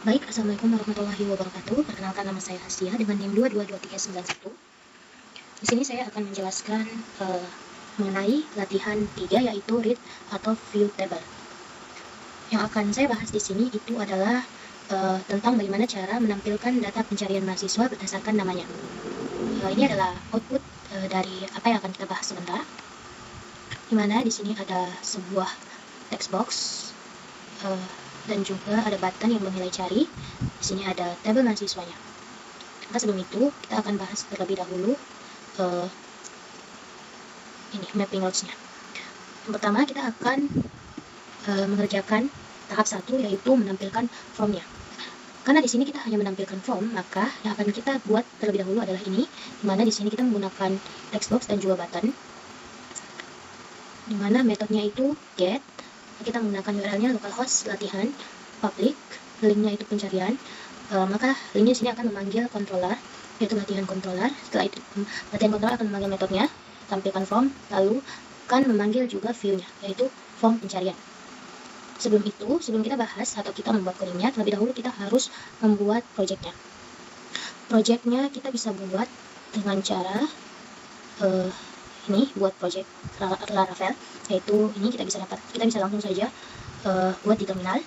Baik, Assalamualaikum warahmatullahi wabarakatuh. Perkenalkan, nama saya Hasya dengan NIM 222391. Di sini saya akan menjelaskan mengenai latihan 3, yaitu read atau view table. Yang akan saya bahas di sini itu adalah tentang bagaimana cara menampilkan data pencarian mahasiswa berdasarkan namanya. Ini adalah output dari apa yang akan kita bahas sebentar. Dimana di sini ada sebuah text box dan juga ada button yang bernilai cari. Di sini ada tabel mahasiswanya. Maka sebelum itu kita akan bahas terlebih dahulu ini mapping notes-nya. Yang pertama kita akan mengerjakan tahap 1, yaitu menampilkan formnya. Karena di sini kita hanya menampilkan form, maka yang akan kita buat terlebih dahulu adalah ini, dimana di sini kita menggunakan text box dan juga button, dimana metodenya itu get. Kita menggunakan URL-nya localhost latihan public, linknya itu pencarian. Maka linknya di sini akan memanggil controller, yaitu latihan controller. Setelah itu latihan controller akan memanggil metodenya, tampilkan form, lalu akan memanggil juga view-nya, yaitu form pencarian. Sebelum kita bahas atau kita membuat codingnya, terlebih dahulu kita harus membuat projectnya. Projectnya kita bisa buat dengan cara ini, buat project Laravel, yaitu ini kita bisa langsung saja buat di terminal,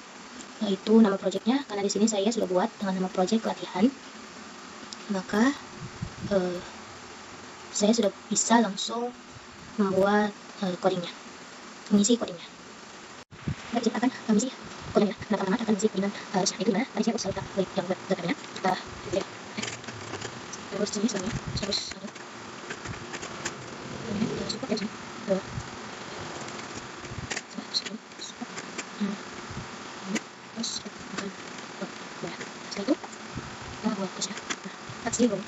yaitu nama projectnya. Karena di sini saya sudah buat dengan nama project latihan, maka saya sudah bisa langsung membuat codingnya, mengisi codingnya. Kita bisa akan mengisi kodenya. Nah, pertama akan mengisi dengan itu dimana tadi saya usahakan yang berdepannya kita pilih terus sini selanjutnya terus support ya sini terus setelah itu kita buat terusnya. Nah, zero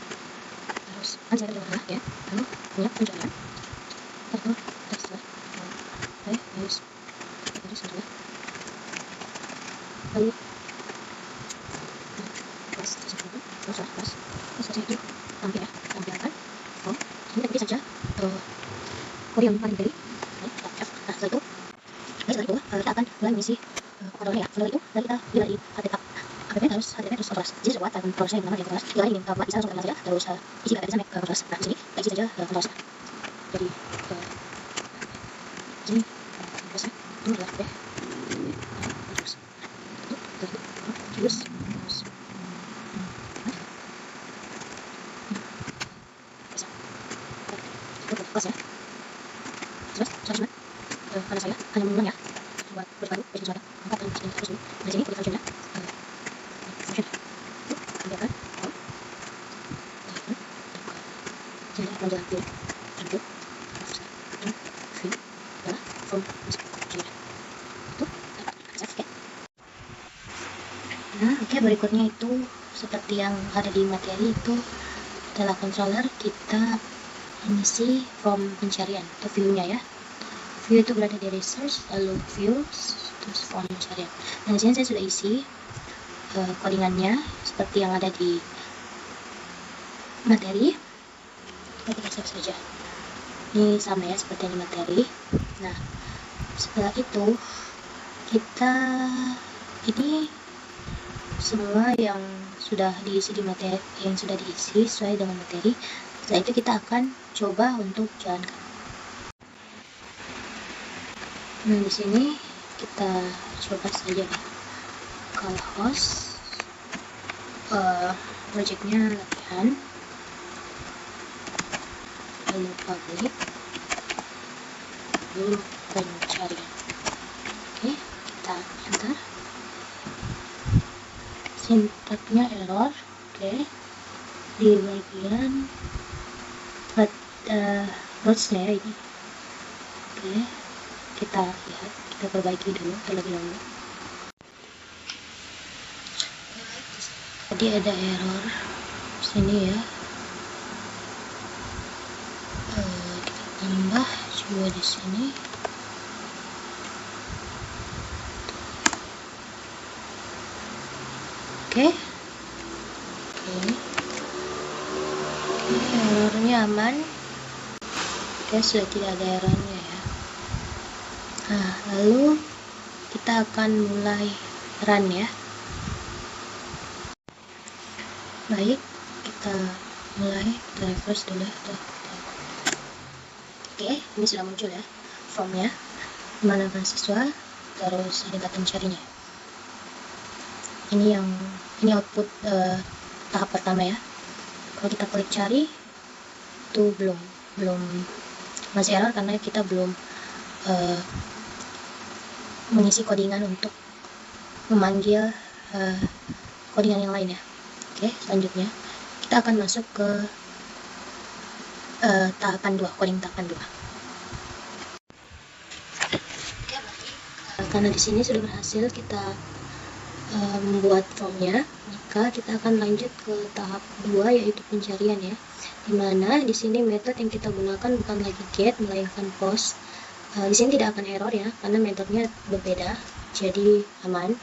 terus kan saya kerja ya, lalu punya pencarian lalu terus terus saja, lalu pas tersebut terus itu tampilkan form. Ini kita saja kode yang paling dari nah setelah itu kita akan mulai mengisi kontrolnya ya. Setelah itu kita bila di HTTP terus kontrol. Jadi sudah buat kontrolnya yang namanya kontrol. Jika ingin buat bisa langsung saja terus isi HTTP sampai kontrol. Nah di sini kita isi saja kontrolnya. Jadi sini terusnya ini adalah terus kelas ya. Terus selanjutnya karena saya hanya mengulang ya buat baru bikin suara, maka akan disini terus dulu. Di sini kita functionnya function itu ambilkan form jadi menjelang view view adalah form function itu save. Nah oke, berikutnya itu seperti yang ada di materi itu adalah controller. Kita mengisi form pencarian atau view-nya ya. View itu berada di resource, lalu views, terus form pencarian. Nah, di sini saya sudah isi codingannya seperti yang ada di materi. Kita save saja. Ini sama ya seperti yang di materi. Nah, setelah itu kita ini semua yang sudah diisi di materi, yang sudah diisi sesuai dengan materi. Setelah itu kita akan coba untuk jalankan. Nah, di sini kita coba saja ya. Localhost projectnya latihan, lalu public, lalu pencarian. Oke, kita enter. Sintaknya error. Oke, di bagian notes-nya ya ini. Oke, kita lihat, kita perbaiki dulu terlebih dahulu. Tadi ada error sini ya. Kita tambah juga di sini. Oke, errornya aman. Oke, sudah tidak ada errornya ya. Nah, lalu kita akan mulai run ya. Baik, kita mulai, kita refresh dulu. Oke, ini sudah muncul ya formnya, mana mahasiswa, terus ada data pencarinya. Ini output tahap pertama ya. Kalau kita klik cari, itu belum masih error karena kita belum mengisi codingan untuk memanggil codingan yang lain ya. Oke, selanjutnya kita akan masuk ke tahapan 2, coding tahapan 2. Karena di sini sudah berhasil kita membuat formnya, maka kita akan lanjut ke tahap 2 yaitu pencarian ya. Dimana di sini metode yang kita gunakan bukan lagi get melainkan post. Di sini tidak akan error ya karena metodenya berbeda, jadi aman.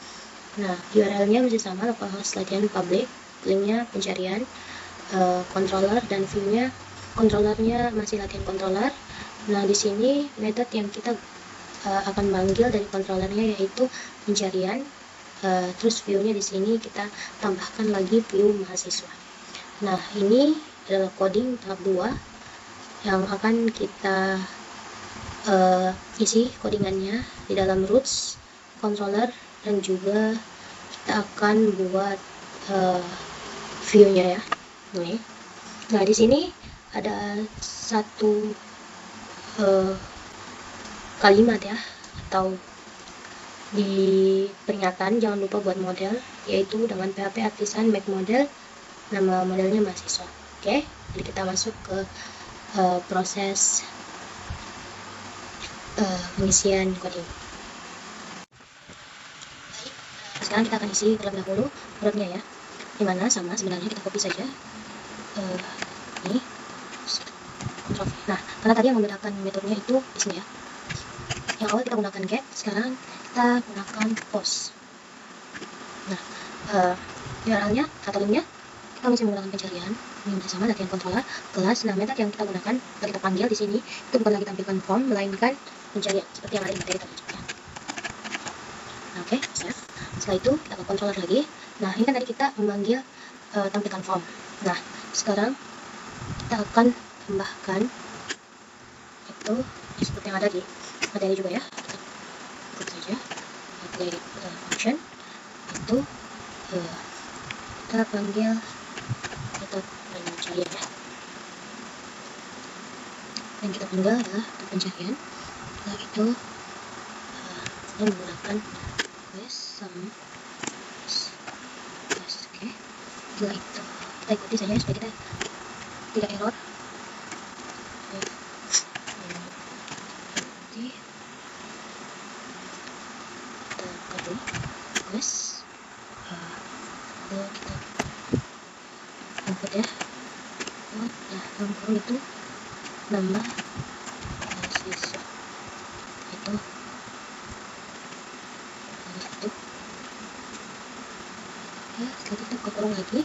Nah, URL-nya masih sama, localhost latihan public, linknya pencarian, controller dan view-nya controllernya masih latihan controller. Nah, di sini metode yang kita akan panggil dari controllernya yaitu pencarian. Terus view-nya di sini kita tambahkan lagi view mahasiswa. Nah, ini adalah coding tahap 2 yang akan kita isi codingannya di dalam roots, controller, dan juga kita akan buat view-nya ya. Nah, di sini ada satu kalimat ya, atau di peringatan jangan lupa buat model, yaitu dengan PHP artisan make model, nama modelnya mahasiswa. Oke, jadi kita masuk ke proses pengisian coding. Baik, sekarang kita akan isi terlebih dahulu hurufnya ya, dimana sama sebenarnya kita copy saja ini. Nah, karena tadi yang membedakan metodenya itu di sini ya. Yang awal kita gunakan get, sekarang kita gunakan post. Nah, URL-nya atau linknya kita masih menggunakan pencarian, ini masih sama latihan controller kelas. Nah, metode yang kita gunakan atau kita panggil di sini itu bukan lagi tampilkan form melainkan pencarian seperti yang ada di materi tadi ya. Nah, oke, save. Setelah itu kita ke controller lagi. Nah, ini kan tadi kita memanggil tampilkan form. Nah, sekarang kita akan tambahkan itu seperti yang ada di materi juga ya. Kita klik saja materi function itu kita panggil metode pencarian ya, dan kita panggil adalah pencarian. Setelah itu kita menggunakan quest sum quest. Oke, setelah itu kita ikuti saja supaya kita tidak error. Quest kita input ya. Nah, dalam kurung itu nama mahasiswa itu satu ya. Setelah itu ke kurung lagi,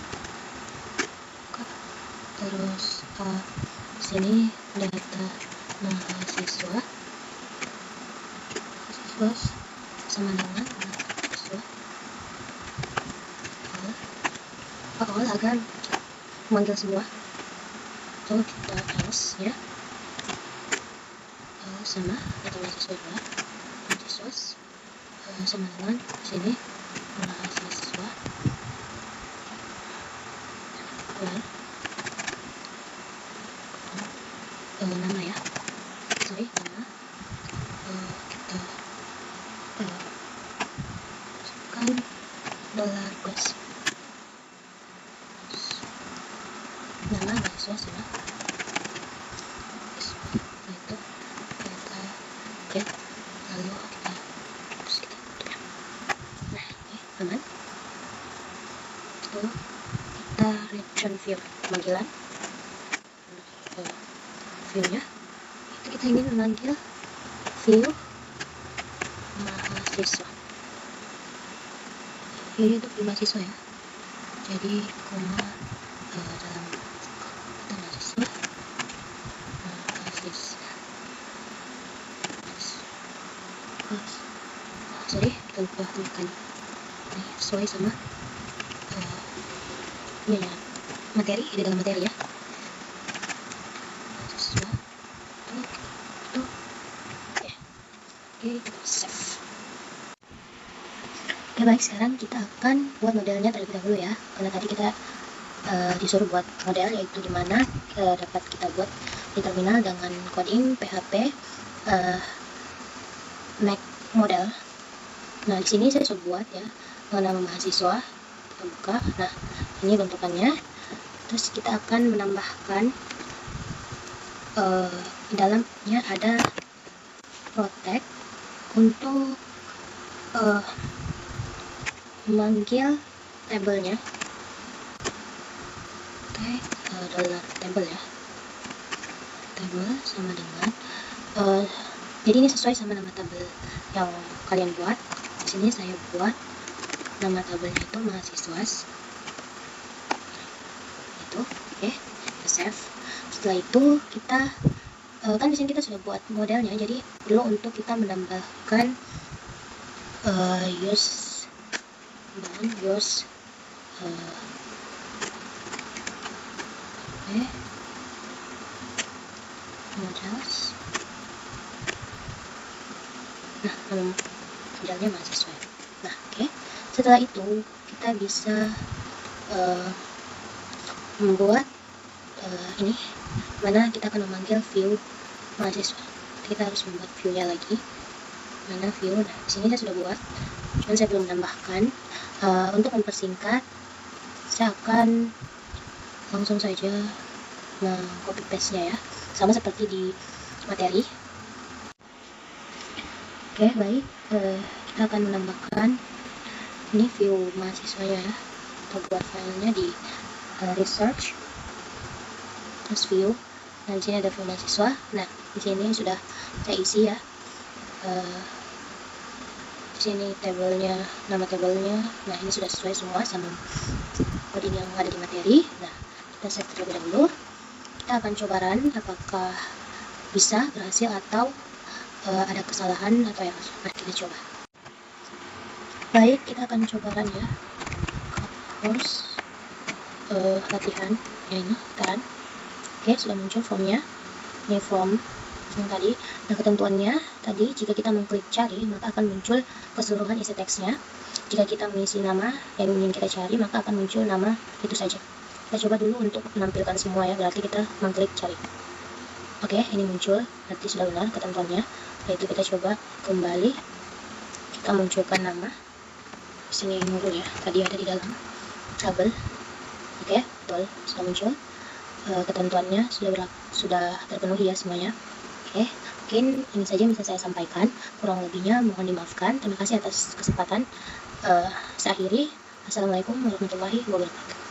terus sini data mahasiswa sama dengan mahasiswa awal agar memanggil semua. So kita else ya, sama data mahasiswa juga, mahasiswa sama dengan sini mahasiswa nama ya, sorry nama kita masukkan $+ nama mahasiswa sama setelah itu kita get, lalu kita hapus kita. Nah, ini aman. Itu kita return view, panggilan view-nya itu kita ingin memanggil view mahasiswa. View-nya untuk view mahasiswa ya, jadi koma dalam kata mahasiswa sorry, kita lupa tekan ini sesuai sama ini ya. materi, di dalam materi ya. Oke, kita save. Oke, baik, sekarang kita akan buat modelnya terlebih dahulu ya, karena tadi kita disuruh buat model, yaitu dimana dapat kita buat di terminal dengan coding PHP make model. Nah, di sini saya sudah buat ya nama mahasiswa. Kita buka. Nah, ini bentukannya. Terus kita akan menambahkan di dalamnya ada protect untuk memanggil tabelnya. Oke, dollar table ya. Tabel sama dengan jadi ini sesuai sama nama tabel yang kalian buat. Di sini saya buat nama tabelnya itu mahasiswa. Itu, oke, kita save. Setelah itu kita kan di sini kita sudah buat modelnya. Jadi perlu untuk kita menambahkan use models. Nah, nama modelnya mahasiswa. Nah, oke. Setelah itu kita bisa membuat ini mana kita akan memanggil view mahasiswa. Kita harus membuat view-nya lagi. Mana view? Nah, di sini saya sudah buat, cuman saya belum menambahkan. Untuk mempersingkat, saya akan langsung saja copy paste-nya ya, sama seperti di materi. Oke, baik, kita akan menambahkan ini view mahasiswanya ya. Kita buat filenya di research, terus view. Nah, di sini ada view mahasiswa. Nah, di sini sudah saya isi ya. Di sini tabelnya, nama tabelnya. Nah, ini sudah sesuai semua sama coding yang ada di materi. Nah, kita save terlebih dahulu. Kita akan coba run apakah bisa berhasil atau ada kesalahan atau ya. Mari kita coba. Baik, kita akan coba run ya. Course latihan ya, ini kan. Oke, sudah muncul formnya. Ini form yang tadi. Nah, ketentuannya tadi, jika kita mengklik cari, maka akan muncul keseluruhan isi teksnya. Jika kita mengisi nama yang ingin kita cari, maka akan muncul nama itu saja. Kita coba dulu untuk menampilkan semua ya, berarti kita mengklik cari. Oke, ini muncul, berarti sudah benar ketentuannya. Yaitu kita coba kembali, kita munculkan nama. Di sini dulu ya, tadi ada di dalam tabel. Oke, betul, sudah muncul. Ketentuannya sudah terpenuhi ya semuanya. Oke, mungkin ini saja bisa saya sampaikan. Kurang lebihnya mohon dimaafkan. Terima kasih atas kesempatan. Saya akhiri. Assalamualaikum warahmatullahi wabarakatuh.